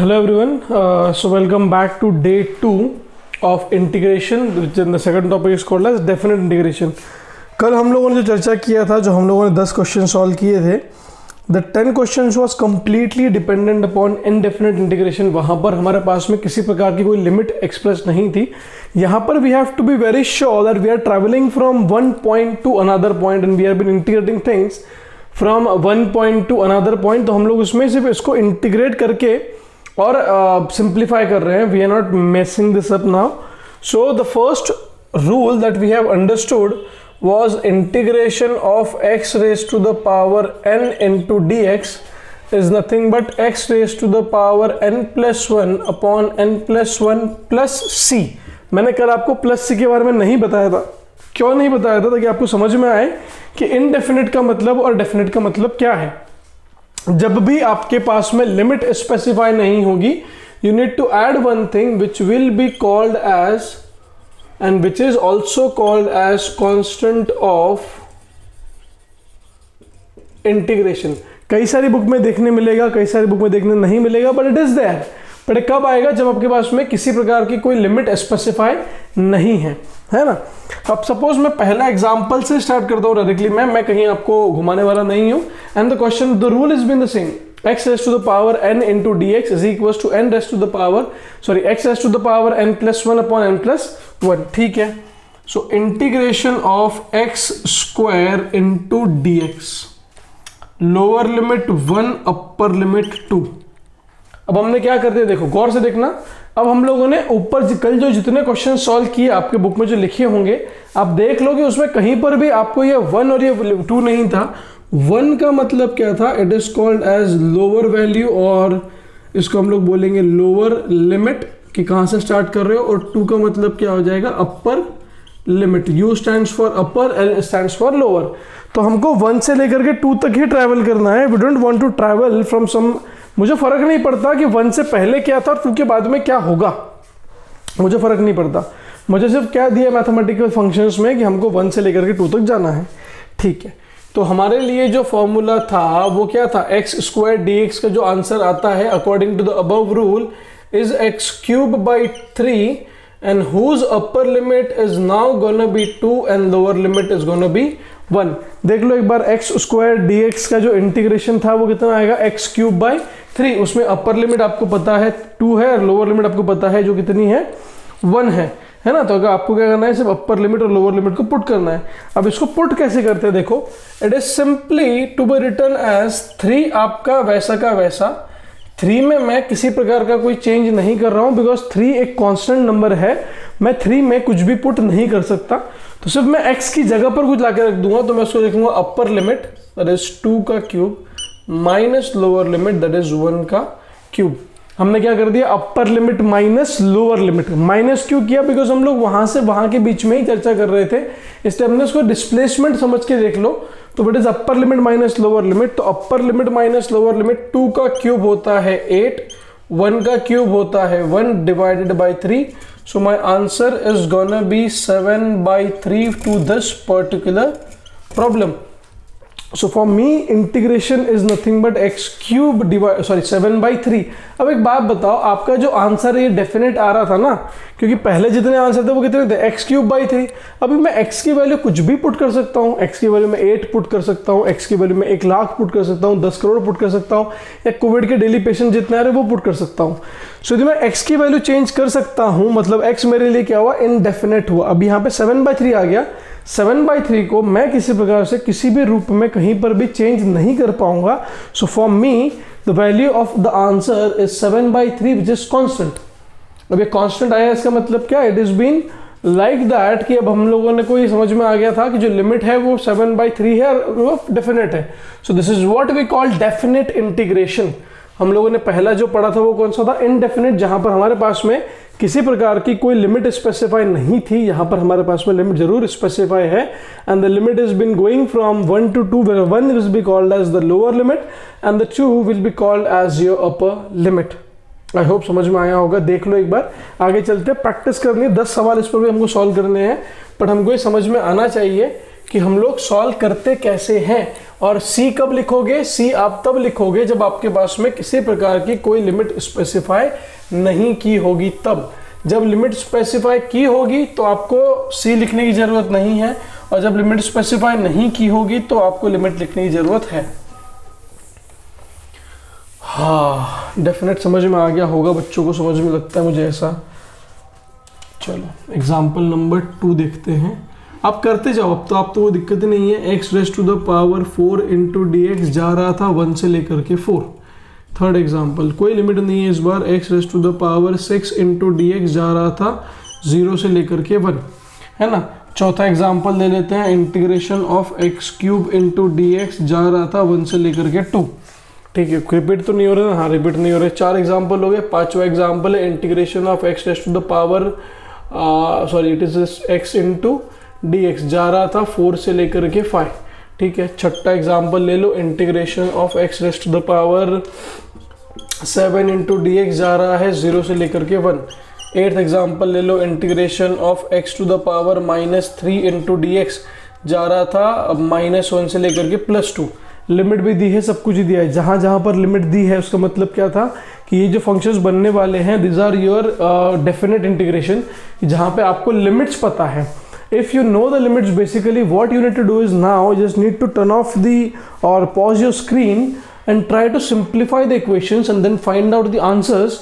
Hello everyone, so welcome back to day 2 of integration, which in the second topic is called as definite integration. कल हम लोगों ने जो चर्चा किया था, जो हम लोगों ने 10 क्वेश्चन सॉल्व किए थे, the 10 questions was completely dependent upon indefinite integration. वहाँ पर हमारे पास में किसी प्रकार की कोई लिमिट एक्सप्रेस नहीं थी. यहाँ पर we have to be very sure that we are traveling from one point to another point and we have been integrating things from one point to another point. तो हम लोग उसमें सिर्फ इसको इंटीग्रेट करके और सिंप्लीफाई कर रहे हैं. We are not messing this up now. So the first rule that we have understood was integration of x raised to the power n into dx is nothing but x raised to the power n plus 1 upon n plus 1 plus c. मैंने कल आपको plus सी के बारे में नहीं बताया था. क्यों नहीं बताया था? ताकि आपको समझ में आए कि इनडेफिनिट का मतलब और डेफिनेट का मतलब क्या है. जब भी आपके पास में लिमिट स्पेसिफाई नहीं होगी, you need to add one thing which will be called as and which is also called as constant of integration. कई सारी बुक में देखने मिलेगा, कई सारी बुक में देखने नहीं मिलेगा, but it is there. But कब आएगा? जब आपके पास में किसी प्रकार की कोई लिमिट स्पेसिफाई नहीं है, है ना. अब सपोज मैं पहला एग्जांपल से स्टार्ट करता हूँ डायरेक्टली. मैं कहीं आपको घुमाने वाला नहीं हूँ. And the question, the rule is been the same. x raised to the power n into dx is equals to n raised to the power x raised to the power n plus 1 upon n plus 1. ठीक है. So integration of x square into dx, lower limit 1 upper limit 2. अब हमने क्या करते हैं, देखो गौर से देखना. अब हम लोगों ने ऊपर कल जो जितने क्वेश्चन सॉल्व किए आपके बुक में जो लिखे होंगे, आप देख लो कि उसमें कहीं पर भी आपको ये 1 और ये 2 नहीं था. 1 का मतलब क्या था? It is called as lower value, और इसको हम लोग बोलेंगे लोअर लिमिट कि कहाँ से स्टार्ट कर रहे हो. और 2 का मतलब क्या हो जाएगा? Upper limit. U stands for upper, L stands for lower. तो हमको 1 से लेकर के 2 तक ही ट्रैवल करना है. We don't want to travel from some. मुझे फर्क नहीं पड़ता कि 1 से पहले क्या था और 2 के बाद में क्या होगा, मुझे फर्क नहीं पड़ता. मुझे सिर्फ क्या दिया मैथमेटिकल फंक्शंस में कि हमको 1 से लेकर के 2 तक जाना है. ठीक है. तो हमारे लिए जो फॉर्मूला था वो क्या था? एक्स स्क्वायर डी एक्स का जो आंसर आता है according to the above rule is x cube by 3 and whose upper limit is now gonna be 2 and lower limit is gonna be 1. देख लो एक बार, एक्स स्क्वायर डी एक्स का जो इंटीग्रेशन था वो कितना आएगा? X cube by 3. उसमें अपर लिमिट आपको पता है 2 है और लोअर लिमिट आपको पता है जो कितनी है? 1 है ना. तो अगर आपको क्या करना है, सिर्फ अपर लिमिट और लोअर लिमिट को पुट करना है. अब इसको पुट कैसे करते हैं देखो. It is simply to be written as 3 आपका वैसा का वैसा. 3 में मैं किसी प्रकार का कोई चेंज नहीं कर रहा हूं बिकॉज 3 एक कांस्टेंट नंबर है. मैं 3 में कुछ भी पुट नहीं कर सकता. तो सिर्फ मैं x की जगह पर कुछ लाके रख दूंगा. तो मैं उसको देखूंगा अपर लिमिट दैट इज 2 का cube minus lower limit that is 1 का क्यूब. हमने क्या कर दिया? अपर limit minus lower limit. Minus क्यों किया? बिकॉज हम लोग वहां से वहां के बीच में ही चर्चा कर रहे थे, इसलिए हमने उसको डिस्प्लेसमेंट समझ के देख लो. तो it is upper limit minus lower limit. तो upper limit minus lower limit, 2 का क्यूब होता है 8, 1 का क्यूब होता है 1 divided by 3. So my answer is gonna be 7/3 to this particular problem. So for me integration is nothing but x cube 7/3. अब एक बात बताओ, आपका जो आंसर ये डेफिनेट आ रहा था ना, क्योंकि पहले जितने आंसर थे वो कितने थे? x cube by 3. अभी मैं x की वैल्यू कुछ भी पुट कर सकता हूँ. x की वैल्यू में 8 पुट कर सकता हूँ, x की वैल्यू में 1 लाख पुट कर सकता हूँ, 10 करोड़ पुट कर सकता हूँ, या कोविड के डेली पेशेंट जितने आ रहे वो पुट कर सकता हूँ. सो यदि मैं x की वैल्यू चेंज कर सकता हूँ, मतलब x मेरे लिए क्या हुआ? इनडेफिनेट हुआ. अब यहाँ पे 7/3 आ गया. 7/3 को मैं किसी प्रकार से किसी भी रूप में कहीं पर भी चेंज नहीं कर पाऊंगा. So for me the value of the answer is 7/3 which is constant. अब ये कॉन्स्टेंट आया, इसका मतलब क्या? It is been like that कि अब हम लोगों ने को ये समझ में आ गया था कि जो लिमिट है वो 7/3 है और वो डेफिनेट है. So this is what we call definite integration. हम लोगों ने पहला जो पढ़ा था वो कौन सा था? इनडेफिनेट, जहां पर हमारे पास में किसी प्रकार की कोई लिमिट स्पेसिफाई नहीं थी. यहाँ पर हमारे पास में लिमिट जरूर स्पेसिफाई है. And the limit is been going from 1 to 2, where 1 will be called as the lower limit and the 2 will be called as your upper limit. I hope समझ में आया होगा. देख लो एक बार, आगे चलते. प्रैक्टिस करनी है, 10 सवाल इस पर भी हमको सॉल्व करने हैं, बट हमको ये समझ में आना चाहिए कि हम लोग सॉल्व करते कैसे हैं. और सी कब लिखोगे? सी आप तब लिखोगे जब आपके पास में किसी प्रकार की कोई लिमिट स्पेसिफाई नहीं की होगी। तब जब लिमिट स्पेसिफाई की होगी तो आपको सी लिखने की जरूरत नहीं है, और जब लिमिट स्पेसिफाई नहीं की होगी तो आपको लिमिट लिखने की जरूरत है। हाँ, डेफिनेट समझ में आ गया होगा बच्चों को, समझ में लगता है मुझे ऐसा। चलो एग्जाम्पल नंबर 2 देखते हैं। आप करते जाओ, अब तो आप तो वो दिक्कत ही नहीं है। x raise to the power 4 into d x जा रहा था 1 से लेकर के 4। थर्ड एग्जाम्पल, कोई लिमिट नहीं है इस बार। x raise to the power 6 into d x जा रहा था 0 से लेकर के 1, है ना। चौथा एग्जाम्पल ले लेते हैं, integration of x cube into d x जा रहा था 1 से लेकर के 2। ठीक है, रिपीट तो नहीं हो रहा ना? हाँ, रिपीट नहीं हो रहे। 4 एग्जाम्पल हो गए। पांचवा एग्जाम्पल है integration of x raise to the power it is x into d x जा रहा था 4 से लेकर के 5। ठीक है, छठा एग्जाम्पल ले लो, integration of x raise to the power 7 into d x जा रहा है 0 से लेकर के 1। 8th एग्जाम्पल ले लो, integration of x to the power -3 into d x जा रहा था -1 से लेकर के +2। लिमिट भी दी है, सब कुछ ही दिया है। जहाँ जहाँ पर लिमिट दी है उसका मतलब क्या था कि ये जो फंक्शंस बनने वाले हैं this are your definite integration, जहाँ पे आपको लिमिट्स पता है। If you know the limits, basically what you need to do is now just need to turn off the or pause your screen and try to simplify the equations and then find out the answers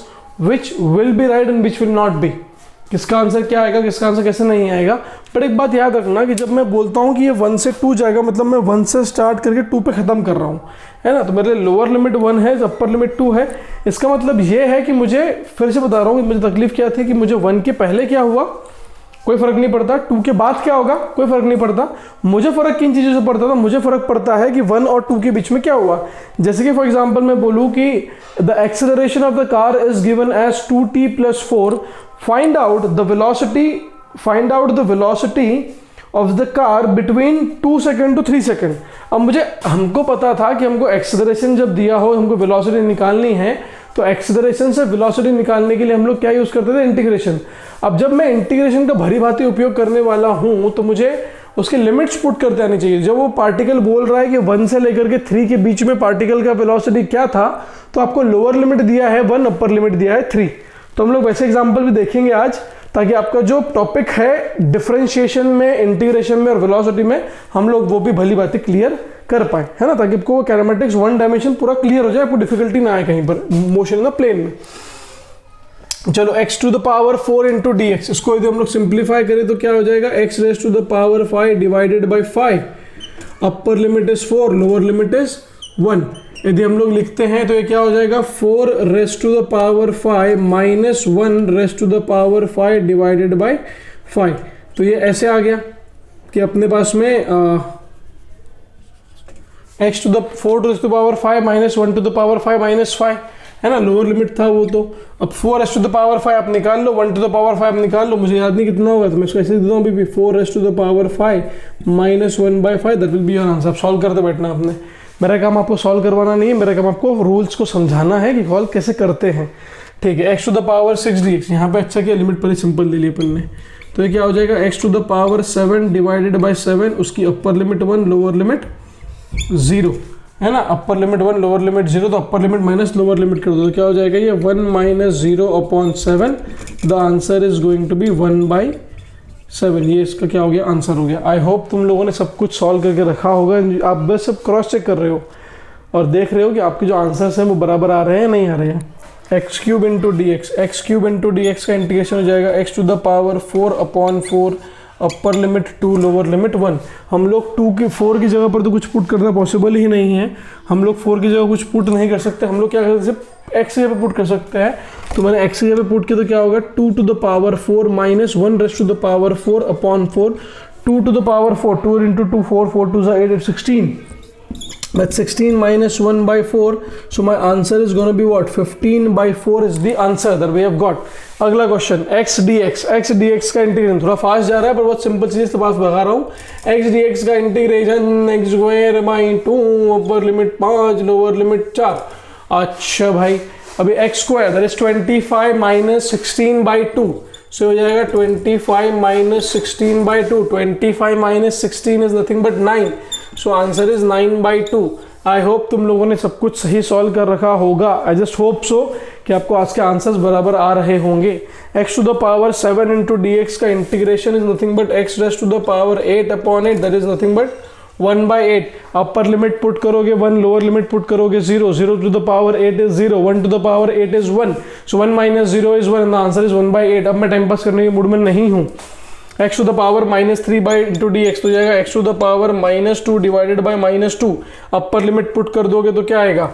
which will be right and which will not be. किसका answer क्या आएगा, किसका answer कैसे नहीं आएगा। पर एक बात याद रखना कि जब मैं बोलता हूँ कि ये 1 से 2 जाएगा, मतलब मैं 1 से स्टार्ट करके 2 पे ख़त्म कर रहा हूँ, है ना। तो मेरे लिए लोअर लिमिट 1 है, अपर लिमिट 2 है। इसका मतलब ये है कि मुझे, फिर से बता रहा हूँ कि मुझे तकलीफ क्या थी कि मुझे 1 के पहले क्या हुआ कोई फर्क नहीं पड़ता, 2 के बाद क्या होगा कोई फर्क नहीं पड़ता। मुझे फर्क किन चीज़ों से पड़ता था? मुझे फर्क पड़ता है कि 1 और 2 के बीच में क्या हुआ। जैसे कि फॉर एग्जांपल मैं बोलूँ कि the acceleration of the car is given as 2t + 4, find out the velocity of the car between 2 second to 3 second. अब हमको पता था कि हमको एक्सेलरेशन जब दिया हो हमको वेलोसिटी निकालनी है, तो एक्सेलरेशन से वेलोसिटी निकालने के लिए हम लोग क्या यूज़ करते थे? इंटीग्रेशन। अब जब मैं इंटीग्रेशन का भरी भांति उपयोग करने वाला हूँ तो मुझे उसके लिमिट्स पुट करते आने चाहिए। जब वो पार्टिकल बोल रहा है कि 1 से लेकर के 3 के बीच में पार्टिकल का वेलोसिटी क्या था, तो आपको लोअर लिमिट दिया है 1, अपर लिमिट दिया है 3। तो हम लोग वैसे एग्जाम्पल भी देखेंगे आज, ताकि आपका जो टॉपिक है डिफरेंशिएशन में, इंटीग्रेशन में और वेलोसिटी में, हम लोग वो भी भली बातें क्लियर कर पाए, है ना, ताकि आपको कैरामेटिक्स 1 डायमेंशन पूरा क्लियर हो जाए, आपको डिफिकल्टी ना आए कहीं पर मोशन इन द प्लेन में। चलो x to the power 4 into d x, इसको यदि हम लोग सिंप्लीफाई करें तो क्या हो जाएगा? x raise to the power 5 divided by 5। Upper limit is 4, lower limit is 1। यदि हम लोग लिखते हैं तो ये क्या हो जाएगा? 4 raise to the power 5 minus 1 raise to the power 5 divided by 5। तो ये ऐसे आ गया कि अपने पास में x to the 4 raise to the power 5 minus 1 to the power 5 minus 5, है ना, लोअर लिमिट था वो। तो अब 4 रेज़ टू द पावर 5 आप निकाल लो, 1 टू द पावर 5 निकाल लो, मुझे याद नहीं कितना होगा तो मैं इसको ऐसे देता हूँ अभी 4 raise to the power 5 minus 1/5, that will be your answer. Solve करते बैठना आपने, मेरा काम आपको सॉल्व करवाना नहीं है, मेरा काम आपको रूल्स को समझाना है कि सॉल्व कैसे करते हैं। ठीक है, x to the power 6 dx, यहाँ पे अच्छा किया, लिमिट पर ही सिंपल ले ली अपन ने। तो ये क्या हो जाएगा? x to the power 7 divided by 7, उसकी अपर लिमिट 1, लोअर लिमिट 0, है ना। अपर लिमिट 1, लोअर लिमिट 0, तो upper limit minus lower limit कर दो तो क्या हो जाएगा? ये 1 minus 0/7, the answer is going to be 1/7। ये इसका क्या हो गया? आंसर हो गया। आई होप तुम लोगों ने सब कुछ सॉल्व करके रखा होगा। आप बस सब क्रॉस चेक कर रहे हो और देख रहे हो कि आपके जो आंसर्स हैं वो बराबर आ रहे हैं नहीं आ रहे हैं। X cube into d x, x cube into d x का इंटीग्रेशन हो जाएगा x to the power 4/4, upper limit 2, lower limit 1। हम लोग 4 की जगह पर तो कुछ पुट करना पॉसिबल ही नहीं है, हम लोग 4 की जगह कुछ पुट नहीं कर सकते। हम लोग क्या कर सकते हैं? x की जगह पे पुट कर सकते हैं। तो मैंने x की जगह पे पुट किया तो क्या होगा? 2 to the power 4 minus 1 raise to the power 4/4, 2 to the power 4, 2 into 2 4, 4 2 8, it's 16. That's 16 minus 1/4. So my answer is going to be what? 15/4 is the answer that we have got. अगला question, x dx का integration थोड़ा fast जा रहा है पर बहुत simple चीज तो पास भगा रहा हूँ। x dx का integration x square by 2, upper limit 5, lower limit 4। अच्छा भाई, अभी x square that is 25 minus 16/2, सो हो जाएगा 25 minus 16/2। 25 minus 16 is nothing but 9, so answer is 9/2। I hope तुम लोगों ने सब कुछ सही सॉल्व कर रखा होगा। आई जस्ट होप सो कि आपको आज के आंसर्स बराबर आ रहे होंगे। x to the power 7 into dx का integration is nothing but x raised to the power 8/8, that is nothing but 1/8। Upper limit put करोगे 1, लोअर लिमिट पुट करोगे 0, 0 to the power 8 is 0, 1 to the power 8 is 1, so 1 minus 0 is 1 and the answer is 1/8। अब मैं time pass करने के mood में नहीं हूँ। x to the power -3 into dx तो जाएगा x to the power -2 divided by -2। Upper limit put कर दोगे तो क्या आएगा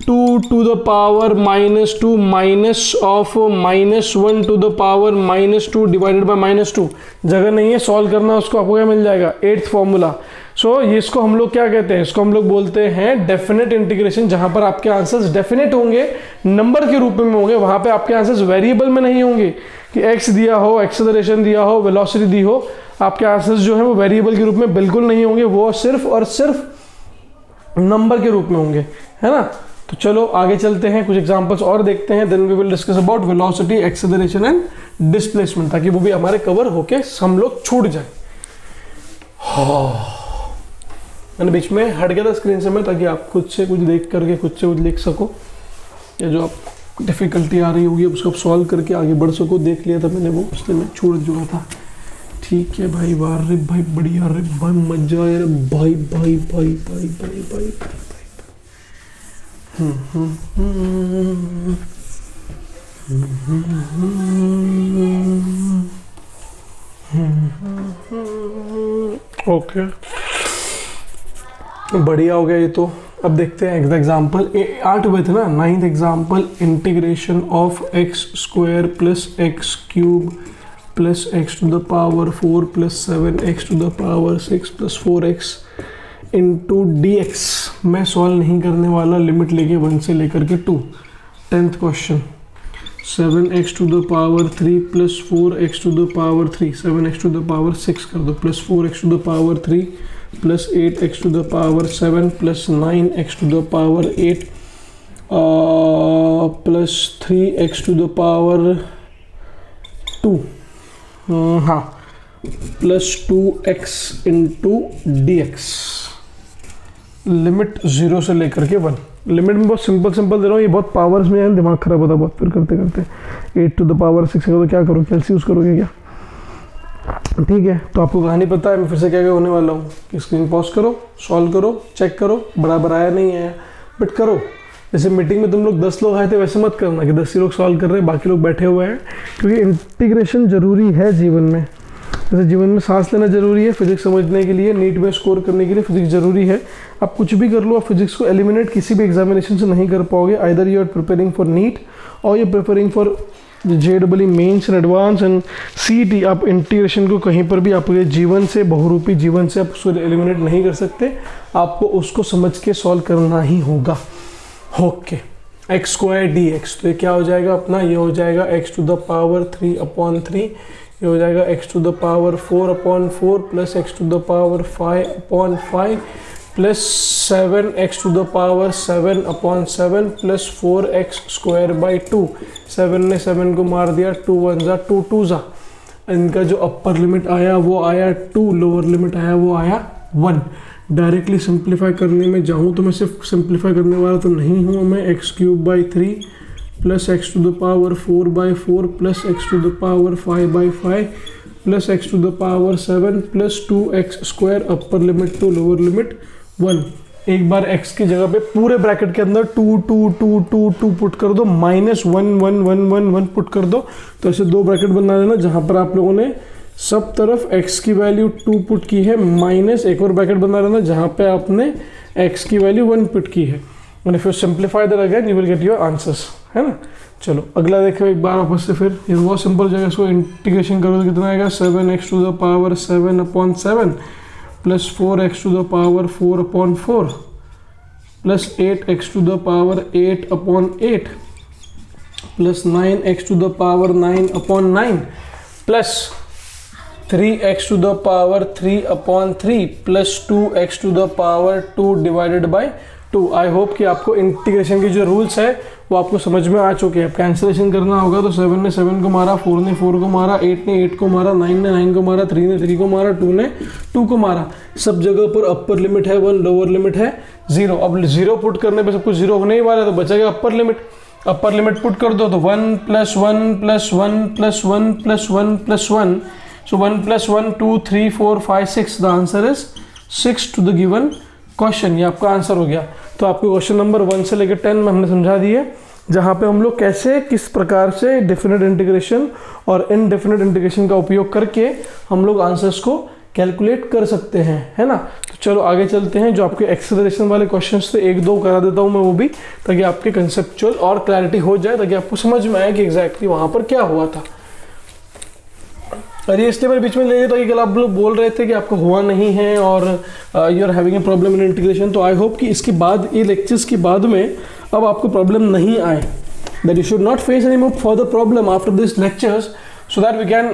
2 to the power -2 minus of -1 to the power -2 divided by -2। जगह नहीं है सॉल्व करना, उसको आपको क्या मिल जाएगा 8th फॉर्मूला। सो इसको हम लोग क्या कहते हैं, इसको हम लोग बोलते हैं डेफिनेट इंटीग्रेशन। जहां पर आपके आंसर्स डेफिनेट होंगे, नंबर के रूप में होंगे, वहां पे आपके आंसर्स वेरिएबल में नहीं होंगे कि x दिया हो, एक्सेलरेशन दिया हो, वेलोसिटी दी हो। आपके आंसर्स जो है वो वेरिएबल के रूप में बिल्कुल नहीं होंगे, वो सिर्फ और सिर्फ नंबर के रूप में होंगे, है ना। तो चलो आगे चलते हैं, कुछ एग्जांपल्स और देखते हैं, then we will discuss about velocity, acceleration and displacement, ताकि वो भी हमारे कवर होके हम लोग छूट जाए। मैंने बीच में हट गया था स्क्रीन से मैं, ताकि आप खुद से कुछ देख करके खुद से कुछ लिख सको, या जो आप डिफ़िकल्टी आ रही होगी उसको सॉल्व करके आगे बढ़ सको। देख लिया था मैंने वो, उसने मैं छोड़ चुका था। ठीक है भाई, वाह रे भाई, बढ़िया रे भाई, मजा आया रे भाई भाई भाई भाई भाई भाई भाई। ओके, बढ़िया हो गया ये तो। अब देखते हैं एग्जाम्पल 8 हुए थे ना, 9th example, integration of x² plus x cube plus x to the power 4 plus 7x to the power 6 plus 4x into dx। मैं सॉल्व नहीं करने वाला, लिमिट लेके 1 से लेकर के 2। 10th question, 7x to the power 3 plus 4x to the power 3, 7x to the power 6 कर दो, plus 4x to the power 3 plus 8x to the power 7 plus 9x to the power 8 plus 3x to the power 2, हाँ, plus 2x into dx। Limit 0 से लेकर के 1। Limit में बहुत simple they रहा हूँ, ये बहुत पावर्स में है, दिमाग खराब होता बहुत फिर करते करते। 8 टू द पावर 6 का तो क्या करो, कैलसी यूज़ करोगे क्या? ठीक है, तो आपको कहानी पता है, मैं फिर से क्या होने वाला हूँ कि स्क्रीन पॉज करो, सॉल्व करो, चेक करो बराबर आया नहीं आया, बट करो। जैसे मीटिंग में तुम लोग 10 लोग आए थे, वैसे मत करना कि 10 ही लोग सॉल्व कर रहे हैं, बाकी लोग बैठे हुए हैं, क्योंकि इंटीग्रेशन जरूरी है जीवन में। जैसे जीवन में सांस लेना जरूरी है, फिजिक्स समझने के लिए, नीट में स्कोर करने के लिए फिजिक्स जरूरी है। आप कुछ भी कर लो, आप फिजिक्स को एलिमिनेट किसी भी एग्जामिनेशन से नहीं कर पाओगे। Either you are preparing for NEET और you preparing for JEE mains and advance and CET। आप इंटीग्रेशन को कहीं पर भी आपके जीवन से, बहुरूपी जीवन से आप उसको एलिमिनेट नहीं कर सकते, आपको उसको समझ के सॉल्व करना ही होगा। ओके, x² dx, तो ये क्या हो जाएगा अपना, ये हो जाएगा x टू द पावर 3/3, ये हो जाएगा x to the power 4/4 plus x to the power 5/5 plus 7x to the power 7/7 plus 4x²/2। 7 ने 7 को मार दिया, 2 1 जा 2 2 जा। इनका जो अपर लिमिट आया वो आया 2, लोअर लिमिट आया वो आया 1। डायरेक्टली सिंप्लीफाई करने में जाऊँ तो मैं सिर्फ सिंप्लीफाई करने वाला तो नहीं हूँ, मैं x³ plus x to the power 4/4 plus x to the power 5/5 plus x to the power 7 plus 2x², upper limit 2, lower limit 1। एक बार x की जगह पे पूरे ब्रैकेट के अंदर 2 2 2 2 2 पुट कर दो, -1 1 1 1 1 पुट कर दो, तो ऐसे 2 ब्रैकेट बना देना जहां पर आप लोगों ने सब तरफ x की वैल्यू 2 पुट की है, माइनस एक और ब्रैकेट बना देना जहां पे आपने x की वैल्यू 1 पुट की है। And if you simplify that again you will get your answers, है ना। चलो अगला देखो एक बार वापस से, फिर ये बहुत सिंपल जगह, इसको इंटीग्रेशन करो तो कितना आएगा, 7x to the power 7/7 plus 4x to the power 4/4 plus 8x to the power 8/8 plus 9x to the power 9/9 plus 3x to the power 3/3 plus 2x to the power 2 divided by 2। I hope कि आपको integration के जो rules है वो आपको समझ में आ चुके हैं। कैंसिलेशन करना होगा तो 7 ने 7 को मारा, 4 ने 4 को मारा, 8 ने 8 को मारा, 9 ने 9 को मारा, 3 ने 3 को मारा, 2 ने 2 को मारा। सब जगह पर अपर लिमिट है 1, लोअर लिमिट है 0। अब 0 पुट करने पे सब कुछ 0 होने ही वाला है, तो बचेगा upper limit. Upper limit put कर दो तो 1 + 1 + 1 + 1 + 1 + 1, so 1 + 1 2 3 4 5 6, the answer is 6 to the given question. ये आपका आंसर हो गया। तो आपको क्वेश्चन नंबर 1 से लेकर 10 में हमने समझा दिए, जहाँ पे हम लोग कैसे किस प्रकार से डेफिनेट इंटीग्रेशन और इनडेफिनेट इंटीग्रेशन का उपयोग करके हम लोग आंसर्स को कैलकुलेट कर सकते हैं, है ना। तो चलो आगे चलते हैं। जो आपके एक्सेलरेशन वाले क्वेश्चंस थे 1-2 करा देता हूँ मैं वो भी, ताकि आपके कंसेप्चुअल और क्लैरिटी हो जाए, ताकि आपको समझ में आए कि एग्जैक्टली वहाँ पर क्या हुआ था। और ये इसलिए मेरे बीच में ले, तो ये कल आप लोग बोल रहे थे कि आपको हुआ नहीं है और you are having a problem in integration. तो आई होप कि इसके बाद, ये लेक्चर्स के बाद में अब आपको प्रॉब्लम नहीं आए, that you should not face any more further problem after this lectures, so that we can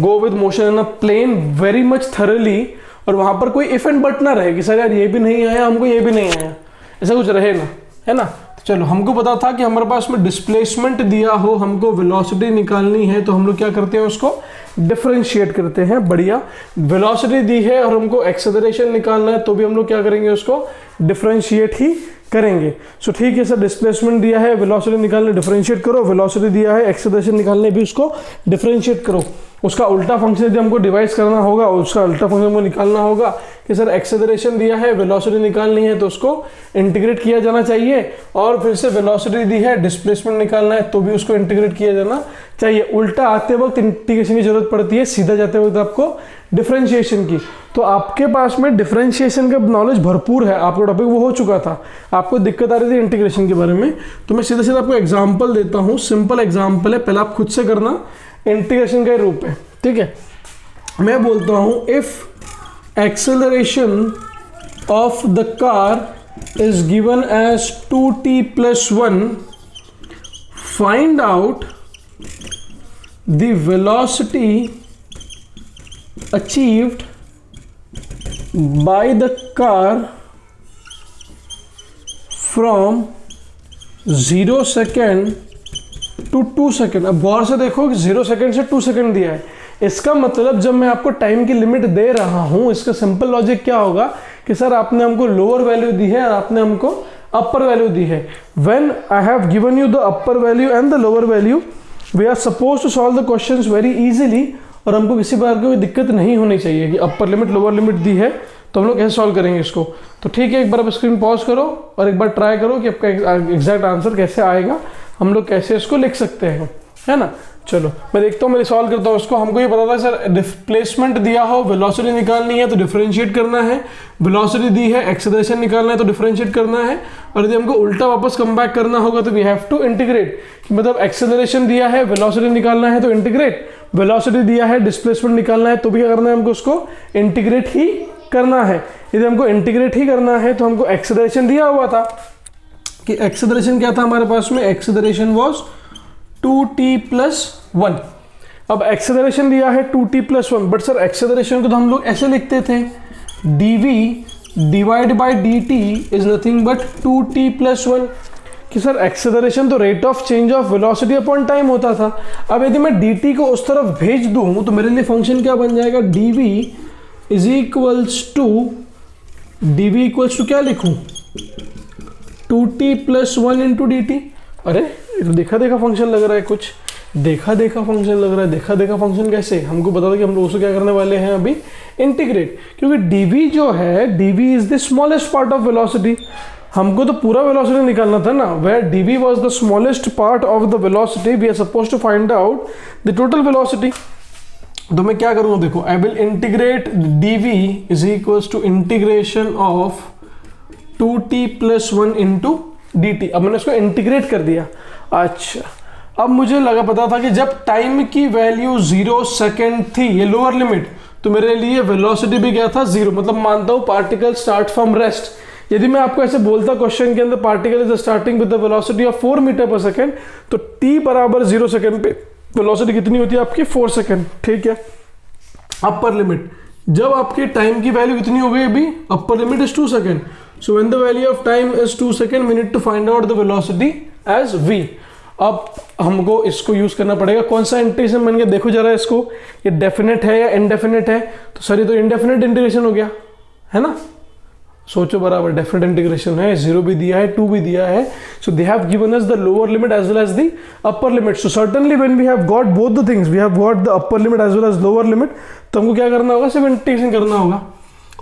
go with motion in a plane very much thoroughly. और वहाँ पर कोई इफ एंड बट ना रहे कि सर यार ये भी नहीं आया, हमको ये भी नहीं आया, ऐसा कुछ रहे ना, है ना। चलो, हमको पता था कि हमारे पास में डिस्प्लेसमेंट दिया हो, हमको वेलोसिटी निकालनी है, तो हम लोग क्या करते हैं, उसको डिफरेंशिएट करते हैं। बढ़िया। वेलोसिटी दी है और हमको एक्सेलरेशन निकालना है, तो भी हम लोग क्या करेंगे, उसको डिफरेंशिएट ही करेंगे। सो ठीक है सर, डिस्प्लेसमेंट दिया है, वेलोसिटी निकालने डिफरेंशिएट करो, वेलोसिटी दिया है, एक्सेलरेशन निकालने भी उसको डिफरेंशिएट करो। उसका उल्टा फंक्शन यदि हमको डिवाइस करना होगा, उसका उल्टा फंक्शन हमको निकालना होगा कि सर एक्सेलरेशन दिया है, वेलोसिटी निकालनी है, तो उसको इंटीग्रेट किया जाना चाहिए। और फिर से वेलोसिटी दी है, डिस्प्लेसमेंट निकालना है, तो भी उसको इंटीग्रेट किया जाना चाहिए। उल्टा आते वक्त इंटीग्रेशन की जरूरत पड़ती है, सीधा जाते वक्त आपको डिफरेंशिएशन की। तो आपके पास में डिफरेंशिएशन का नॉलेज भरपूर है, आपका टॉपिक वो हो चुका था, आपको दिक्कत आ रही थी इंटीग्रेशन के बारे में। तो मैं सीधा सीधा आपको एग्जांपल देता हूँ, सिंपल एग्जांपल है, पहले आप खुद से करना, इंटीग्रेशन का रूप है, ठीक है। मैं बोलता हूँ if acceleration of the car is given as 2t + 1, find out the velocity achieved by the car from 0 second to 2 second. अब गौर से देखो कि 0 सेकेंड से 2 सेकेंड दिया है, इसका मतलब जब मैं आपको टाइम की लिमिट दे रहा हूं, इसका सिंपल लॉजिक क्या होगा कि सर आपने हमको लोअर वैल्यू दी है और आपने हमको अपर वैल्यू दी है। When I have given you the upper value and the lower value, we are suppose to solve the questions very easily, और हमको किसी प्रकार की कोई दिक्कत नहीं होनी चाहिए कि अपर लिमिट लोअर लिमिट दी है तो हम लोग कैसे सॉल्व करेंगे इसको। तो ठीक है, एक बार आप स्क्रीन पॉज करो और एक बार ट्राई करो कि आपका एग्जैक्ट आंसर कैसे आएगा, हम लोग कैसे इसको लिख सकते हैं, है ना। चलो मैं देखता हूँ, मैं सॉल्व करता हूँ उसको। हमको ये पता था सर डिस्प्लेसमेंट दिया हो, वेलोसिटी निकालनी है तो डिफरेंशिएट करना है, वेलोसिटी दी है, एक्सेलरेशन निकालना है तो डिफरेंशिएट करना है, और यदि हमको उल्टा वापस कम बैक करना होगा तो वी हैव टू इंटीग्रेट। मतलब एक्सेलरेशन दिया है, वेलोसिटी निकालना है तो इंटीग्रेट, वेलोसिटी दिया है, डिस्प्लेसमेंट निकालना है तो भी क्या करना है, हमको उसको इंटीग्रेट ही करना है। यदि हमको इंटीग्रेट ही करना है तो हमको एक्सेलरेशन दिया हुआ था कि एक्सेलरेशन क्या था हमारे पास में, एक्सेलरेशन वाज 2t + 1। अब एक्सेलरेशन दिया है 2t + 1, बट सर एक्सेलरेशन को तो हम लोग ऐसे लिखते थे, dv / dt is nothing but 2t + 1, कि सर एक्सेलरेशन तो rate of change of velocity upon time होता था। अब यदि मैं dt को उस तरफ भेज दूं तो मेरे लिए फंक्शन क्या बन जाएगा, dv इक्वल्स टू क्या लिखूं, 2t + 1 × dt। अरे देखा देखा फंक्शन लग रहा है, कुछ देखा देखा फंक्शन लग रहा है। देखा देखा फंक्शन कैसे, हमको पता था कि हम लोग उसको क्या करने वाले हैं अभी, इंटीग्रेट। क्योंकि dv जो है, dv is the smallest part of velocity, हमको तो पूरा वेलोसिटी निकालना था ना। Where dv was the smallest part of the velocity, we are supposed to find out the total velocity. तो मैं क्या करूँगा, देखो, I will integrate dv is to integration of 2t + 1 × dt। अब मैंने उसको इंटीग्रेट कर दिया। अच्छा, अब मुझे लगा, पता था कि जब टाइम की वैल्यू 0 सेकेंड थी, ये लोअर लिमिट, तो मेरे लिए वेलोसिटी भी क्या था, 0। मतलब मानता हूँ पार्टिकल स्टार्ट फ्रॉम रेस्ट। यदि मैं आपको ऐसे बोलता क्वेश्चन के अंदर particle is starting with the velocity of 4 मीटर/सेकेंड, तो t = 0 सेकेंड पे वेलोसिटी कितनी होती है आपकी, 4 सेकेंड, ठीक है। अपर लिमिट, जब आपके टाइम की वैल्यू कितनी हो गई अभी, upper limit is 2 second, so when the value of time is 2 second we need to find out the velocity as v। अब हमको इसको यूज करना पड़ेगा। कौन सा इंटीग्रेशन बन गया देखो जरा इसको, ये डेफिनेट है या इनडेफिनेट है? तो सर ये तो इनडेफिनेट इंटीग्रेशन हो गया है ना, सोचो बराबर। डेफिनेट इंटीग्रेशन है, 0 भी दिया है 2 भी दिया है। So they have given us the lower limit as well as the upper limit. So certainly when we have got both the things, we have got the upper limit as well as lower limit, तो हमको क्या करना होगा, सिर्फ integration करना होगा।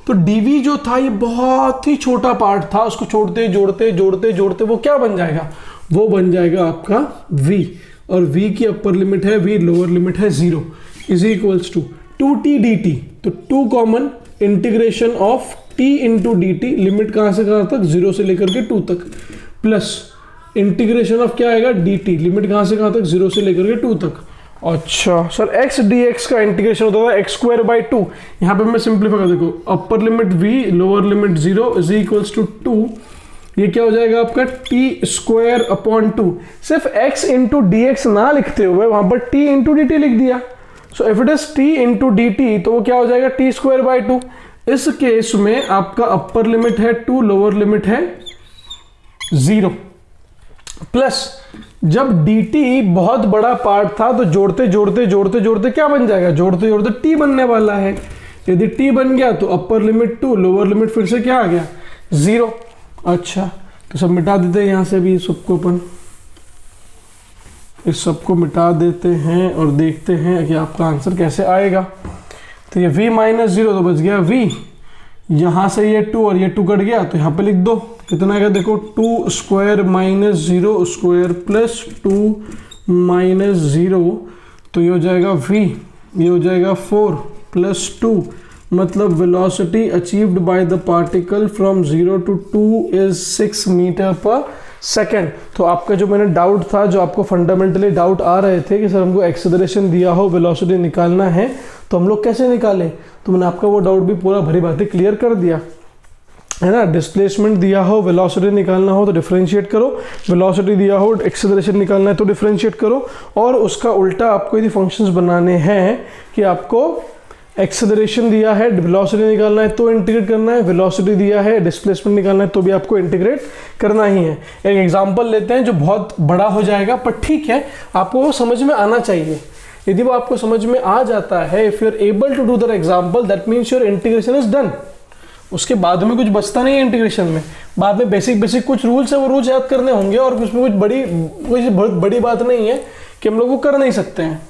तो dv जो था ये बहुत ही छोटा पार्ट था, उसको छोड़ते जोड़ते जोड़ते जोड़ते वो क्या बन जाएगा, वो बन जाएगा आपका v, और v की अपर लिमिट है v, लोअर लिमिट है 0, is equals to 2t dt। तो 2 common, integration of t into d t, limit कहाँ से कहाँ तक, 0 से लेकर के 2 तक, प्लस इंटीग्रेशन ऑफ क्या आएगा dt, लिमिट कहाँ से कहाँ तक, 0 से लेकर के 2 तक। अच्छा सर x dx का इंटीग्रेशन होता था x स्क्वायर बाई 2, यहाँ पे मैं सिंप्लीफाई कर, देखो upper limit v, lower limit 0 is equals to 2, ये क्या हो जाएगा आपका t स्क्वायर अपॉन 2। सिर्फ x इंटू डी एक्स ना लिखते हुए वहां पर t इंटू डी टी लिख दिया। So if it is t into d T तो वो क्या हो जाएगा t स्क्वायर बाई 2। इस केस में आपका अपर लिमिट है 2, लोअर लिमिट है 0, प्लस जब dt बहुत बड़ा पार्ट था तो जोड़ते जोड़ते जोड़ते जोड़ते क्या बन जाएगा, जोड़ते जोड़ते t बनने वाला है। यदि t बन गया तो अपर लिमिट 2, लोअर लिमिट फिर से क्या आ गया 0। अच्छा तो सब मिटा देते हैं यहाँ से भी, सबको अपन इस सबको मिटा देते हैं और देखते हैं कि आपका आंसर कैसे आएगा। तो ये v माइनस 0 तो बच गया v, यहाँ से ये 2 और ये 2 कट गया तो यहाँ पे लिख दो, कितना आएगा देखो 2 square minus 0 square plus 2 minus 0, तो ये हो जाएगा v, ये हो जाएगा 4 प्लस 2, मतलब velocity achieved by the particle from 0 to 2 is 6 meter per second. तो आपका जो मैंने डाउट था, जो आपको फंडामेंटली डाउट आ रहे थे कि सर हमको एक्सेलरेशन दिया हो, वेलोसिटी निकालना है, तो हम लोग कैसे निकालें, तो मैंने आपका वो डाउट भी पूरा भरी बातें क्लियर कर दिया है ना। डिस्प्लेसमेंट दिया हो, वेलोसिटी निकालना हो तो डिफरेंशिएट करो, वेलोसिटी दिया हो एक्सेलरेशन निकालना है तो डिफरेंशिएट करो, और उसका उल्टा आपको यदि फंक्शंस बनाने हैं कि आपको एक्सेलरेशन दिया है, वेलोसिटी निकालना है तो इंटीग्रेट करना है, वेलोसिटी दिया है, डिस्प्लेसमेंट निकालना है तो भी आपको इंटीग्रेट करना ही है। एक एग्जांपल लेते हैं जो बहुत बड़ा हो जाएगा, पर ठीक है आपको वो समझ में आना चाहिए। यदि वो आपको समझ में आ जाता है, if you are able to do the example, that means your integration is done. उसके बाद में कुछ बचता नहीं है इंटीग्रेशन में, बाद में बेसिक कुछ रूल्स है वो रूल्स याद करने होंगे, और उसमें कोई बहुत बड़ी बात नहीं है कि हम लोग वो कर नहीं सकते हैं,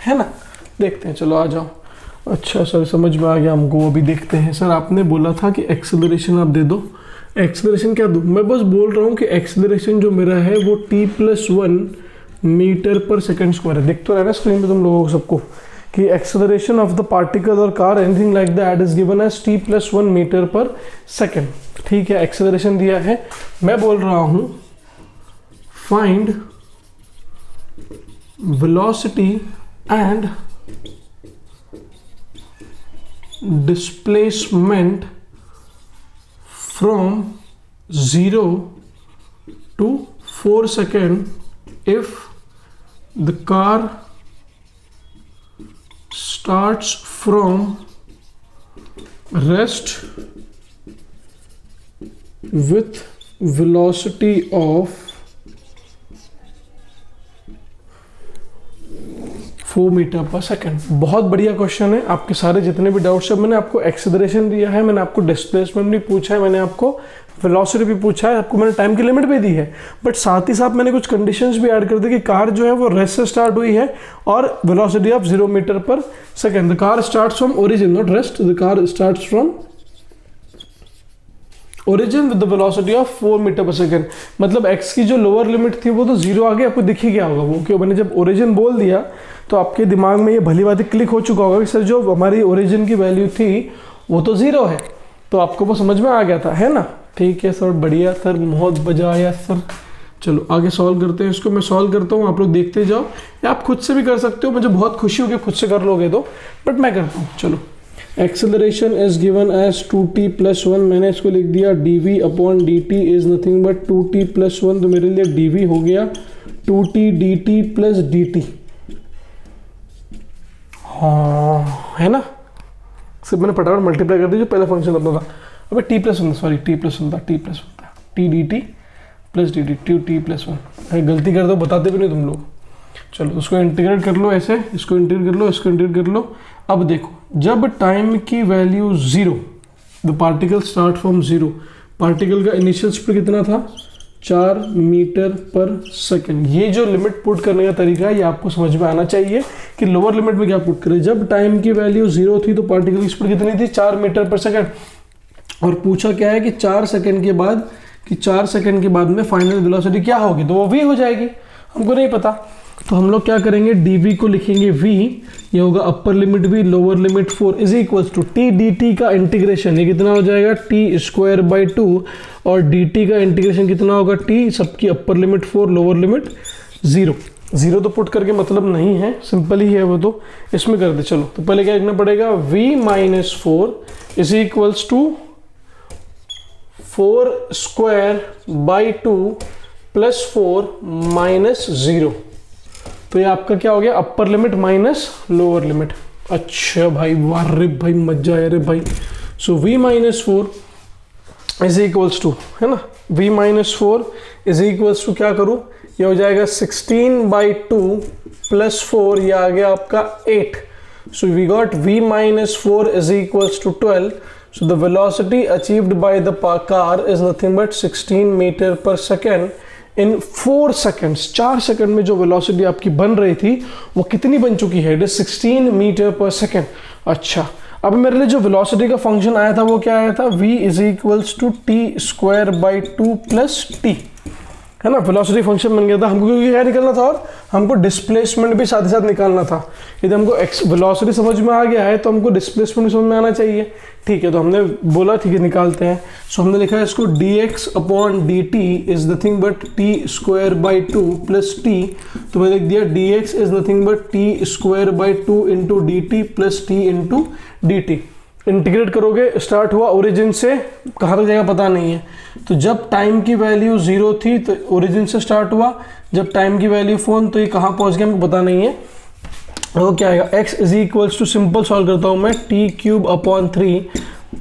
है ना। देखते हैं, चलो आ जाओ। अच्छा सर समझ में आ गया हमको, अभी देखते हैं। सर आपने बोला था कि एक्सेलरेशन आप दे दो, एक्सेलरेशन क्या दूँ, मैं बस बोल रहा हूँ कि एक्सेलरेशन जो मेरा है वो t+1 meter per second square है। देख तो रहा है ना स्क्रीन पे तुम लोगों को सबको कि एक्सेलरेशन ऑफ द पार्टिकल और car anything like that is given as t+1 meter per second. ठीक है, एक्सेलरेशन दिया है। मैं बोल रहा हूँ find velocity and displacement from 0 to 4 seconds if the car starts from rest with velocity of 4 meter per second. बहुत बढ़िया क्वेश्चन है। आपके सारे जितने भी डाउट्स है, मैंने आपको एक्सेलरेशन दिया है, मैंने आपको डिस्प्लेसमेंट भी पूछा है, मैंने आपको वेलोसिटी भी पूछा है, आपको मैंने टाइम की लिमिट भी दी है, बट साथ ही साथ मैंने कुछ कंडीशंस भी ऐड कर दी कि कार जो है वो रेस्ट से स्टार्ट हुई है और velocity of 0 meter per second. The car starts from origin, not rest, the car starts from origin with the velocity of 4 meter per second. मतलब x की जो लोअर लिमिट थी वो तो 0 आगे आपको दिख ही गया होगा, वो क्यों मैंने जब ओरिजिन बोल दिया तो आपके दिमाग में ये भली बात क्लिक हो चुका होगा कि सर जो हमारी ओरिजिन की वैल्यू थी वो तो 0 है, तो आपको वो समझ में आ गया था, है ना। ठीक है सर, बढ़िया सर, बहुत मजा आया सर। चलो आगे सॉल्व करते हैं इसको। मैं सॉल्व करता हूँ, आप लोग देखते जाओ, या आप खुद से भी कर सकते हो, मुझे बहुत खुशी होगी खुद से कर लोगे तो, बट मैं करता हूँ। चलो, acceleration is given as 2t+1, मैंने इसको लिख दिया dv upon dt is nothing but 2t+1, तो मेरे लिए dv हो गया 2t dt प्लस dt। हाँ है ना, सिर्फ मैंने फटाफट मल्टीप्लाई कर दी जो पहला फंक्शन अपना था। अबे t plus one, sorry t plus one था, t d t plus d d t plus one. गलती कर दो, बताते भी नहीं तुम लोग। चलो उसको इंटीग्रेट कर लो ऐसे, इसको इंटीग्रेट कर लो, इसको इंटीग्रेट कर लो। अब देखो जब टाइम की value 0, the particle start from 0, particle का इनिशियल स्पीड कितना था 4 मीटर पर सेकेंड। ये जो लिमिट पुट करने का तरीका है ये आपको समझ में आना चाहिए कि लोअर लिमिट में क्या पुट करें। जब टाइम की वैल्यू 0 थी तो पार्टिकल की स्पीड कितनी थी 4 मीटर पर सेकेंड, और पूछा क्या है कि 4 सेकेंड के बाद में फाइनल वेलोसिटी क्या होगी, तो वो v हो जाएगी। हमको नहीं पता, तो हम लोग क्या करेंगे, dv को लिखेंगे v, ये होगा upper limit v, lower limit 4 is equals to t dt का इंटीग्रेशन, ये कितना हो जाएगा t स्क्वायर बाई 2, और dt का इंटीग्रेशन कितना होगा t, सबकी अपर लिमिट 4 लोअर लिमिट 0 तो पुट करके मतलब नहीं है, सिंपल ही है वो, तो इसमें कर दे। चलो तो पहले क्या लिखना पड़ेगा, v minus 4 is equals to 4 square by 2 plus 4 minus 0। तो ये आपका क्या हो गया, upper limit minus lower limit. अच्छा भाई, वाह रे भाई, मजा आया रे भाई। So v minus 4 is equals to, है ना, v minus 4 is equals to क्या करूँ, ये हो जाएगा 16 बाई 2 प्लस 4, ये आ गया आपका 8। So we got v minus 4 is equals to 12। So the velocity achieved by the car is nothing but 16 meter per second in 4 seconds। 4 second में जो वेलोसिटी आपकी बन रही थी वो कितनी बन चुकी है, it is 16 metre per second. अच्छा, अब मेरे लिए जो वेलोसिटी का फंक्शन आया था वो क्या आया था, v is equals to t square by 2 plus t, है ना, वेलोसिटी फंक्शन बन गया था। हमको क्योंकि क्या निकालना था, और हमको डिस्प्लेसमेंट भी साथ ही साथ निकालना था। यदि हमको वेलोसिटी समझ में आ गया है तो हमको डिस्प्लेसमेंट भी समझ में आना चाहिए। ठीक है, तो हमने बोला ठीक है निकालते हैं। सो हमने लिखा है इसको dx upon dt is nothing but T square by 2 plus T. तो मैंने लिख दिया dx is nothing but T square by 2 into d t plus T into d T. Integrate करोगे, स्टार्ट हुआ ओरिजिन से, कहाँ तक जाएगा पता नहीं है। तो जब टाइम की वैल्यू 0 थी तो ओरिजिन से स्टार्ट हुआ, जब टाइम की वैल्यू 4 तो ये कहाँ पहुँच गया हमको पता नहीं है। वो क्या आएगा, x is equals to, simple solve करता हूँ मैं, t cube upon 3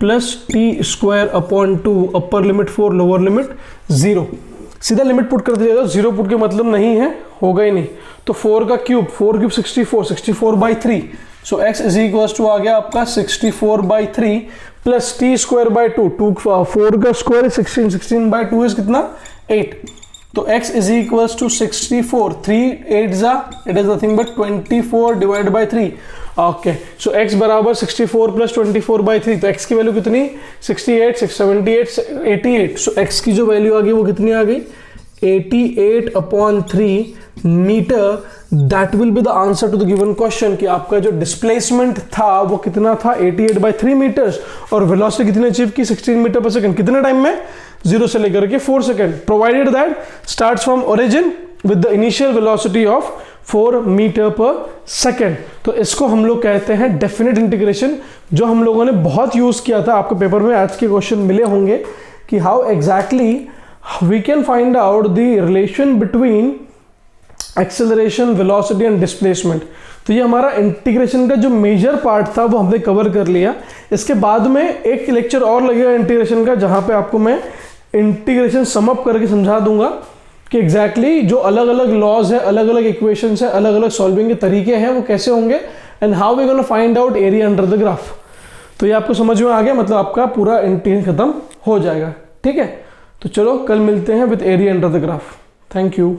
plus t square upon 2, upper limit 4 lower limit 0। सीधा लिमिट पुट कर दिया, 0 पुट के मतलब नहीं है, होगा ही नहीं। तो 4 का cube, 4 cube 64 by 3। So x is equals to आ गया आपका 64 by 3 plus t square by 2, 4 का स्क्वायर 16 बाई 2 इज कितना 8। तो x इज इक्वल्स टू 64, 3 8 जा, it is nothing but 24 divide by 3। Okay, so x बराबर 64 प्लस 24 बाई 3, तो x की वैल्यू कितनी 68, 678, 88। सो x की जो वैल्यू आ गई वो कितनी आ गई 88 upon 3 meter. That will be the answer to the given question कि आपका जो डिस्प्लेसमेंट था वो कितना था 88 बाई 3 मीटर्स, और वेलोसिटी कितनी अचीव की 16 मीटर पर सेकंड, कितने टाइम में 0 से लेकर के 4 second, provided that starts from origin with the initial velocity of 4 meter per second. तो इसको हम लोग कहते हैं डेफिनेट इंटीग्रेशन, जो हम लोगों ने बहुत यूज किया था। आपके पेपर में आज के क्वेश्चन मिले होंगे कि how exactly we can find out the relation between acceleration, velocity and displacement. तो ये हमारा इंटीग्रेशन का जो मेजर पार्ट था वो हमने कवर कर लिया। इसके बाद में एक लेक्चर और लगेगा इंटीग्रेशन का, जहाँ पे आपको मैं इंटीग्रेशन सम अप करके समझा दूंगा कि एग्जैक्टली जो अलग अलग लॉज है, अलग अलग इक्वेशंस है, अलग अलग सॉल्विंग के तरीके हैं वो कैसे होंगे, and how we gonna find out area under the graph. तो ये आपको समझ में आ गया, मतलब आपका पूरा इंटीग्रेशन खत्म हो जाएगा। ठीक है, तो चलो कल मिलते हैं with area under the graph. Thank you.